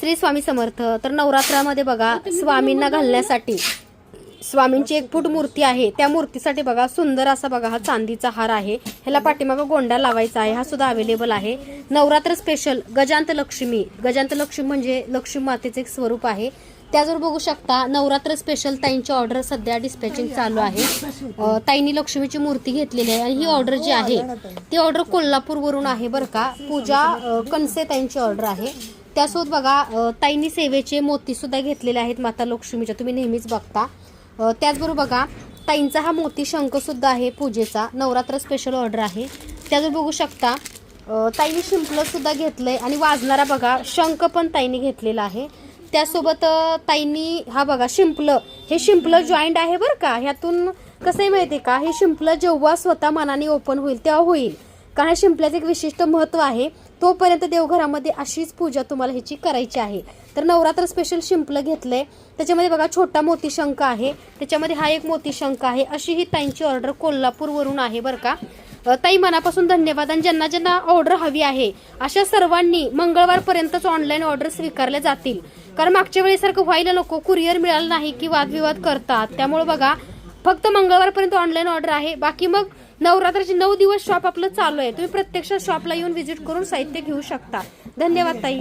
श्री स्वामी समर्थ. तर नवरात्रामध्ये बघा स्वामींना घालण्यासाठी स्वामींची 1 फूट मूर्ती आहे. त्या मूर्तीसाठी बघा सुंदर असा बघा हा चांदीचा हार आहे. ह्याला पाठीमागं गोंडा लावायचा आहे. हा सुद्धा अवेलेबल आहे. नवरात्र स्पेशल गजांत लक्ष्मी. गजांत लक्ष्मी म्हणजे लक्ष्मी मातेचे एक स्वरूप आहे. त्याचबरोबर बघू शकता नवरात्र स्पेशल ताईंची ऑर्डर सध्या डिस्पॅचिंग चालू आहे. ताईंनी लक्ष्मीची मूर्ती घेतलेली आहे आणि ही ऑर्डर जी आहे ती ऑर्डर कोल्हापूरवरून आहे बरं का. पूजा कणसे ताईंची ऑर्डर आहे. त्यासोबत बघा ताईंनी सेवेचे मोती सुद्धा घेतलेले आहेत माता लक्ष्मीच्या, तुम्ही नेहमीच बघता. त्याचबरोबर बघा ताईंचा हा मोती शंख सुद्धा आहे पूजेचा. नवरात्र स्पेशल ऑर्डर आहे. त्याचबरोबर बघू शकता ताईंनी शिंपलं सुद्धा घेतलंय आणि वाजणारा बघा शंख पण ताईंनी घेतलेला आहे. त्यासोबत ताईंनी हा बघा शिंपलं, हे शिंपलं जॉईंट आहे बरं का. ह्यातून कसं आहे माहिती आहे का, हे शिंपलं जेव्हा स्वतः मनाने ओपन होईल तेव्हा होईल, कारण शिंपल्याचं एक विशिष्ट महत्त्व आहे. तोपर्यंत देवघरामध्ये अशीच पूजा तुम्हाला ह्याची करायची आहे. तर नवरात्र स्पेशल शिंपलं घेतलंय. त्याच्यामध्ये बघा छोटा मोती शंख आहे, त्याच्यामध्ये हा एक मोती शंख आहे. अशी ही ताईंची ऑर्डर कोल्हापूरवरून आहे बरं का. ताई मनापासून धन्यवाद. आणि ज्यांना ज्यांना ऑर्डर हवी आहे अशा सर्वांनी मंगळवारपर्यंतच ऑनलाईन ऑर्डर स्वीकारल्या जातील, कारण मागच्या वेळेसारखं व्हायला नको, कुरिअर मिळालं नाही की वादविवाद करतात. त्यामुळे बघा फक्त मंगळवारपर्यंत ऑनलाईन ऑर्डर आहे. बाकी मग नवरात्राचे 9 दिवस शॉप आपलं चालू आहे. तुम्ही प्रत्यक्ष शॉपला येऊन व्हिजिट करून साहित्य घेऊ शकता. धन्यवाद ताई.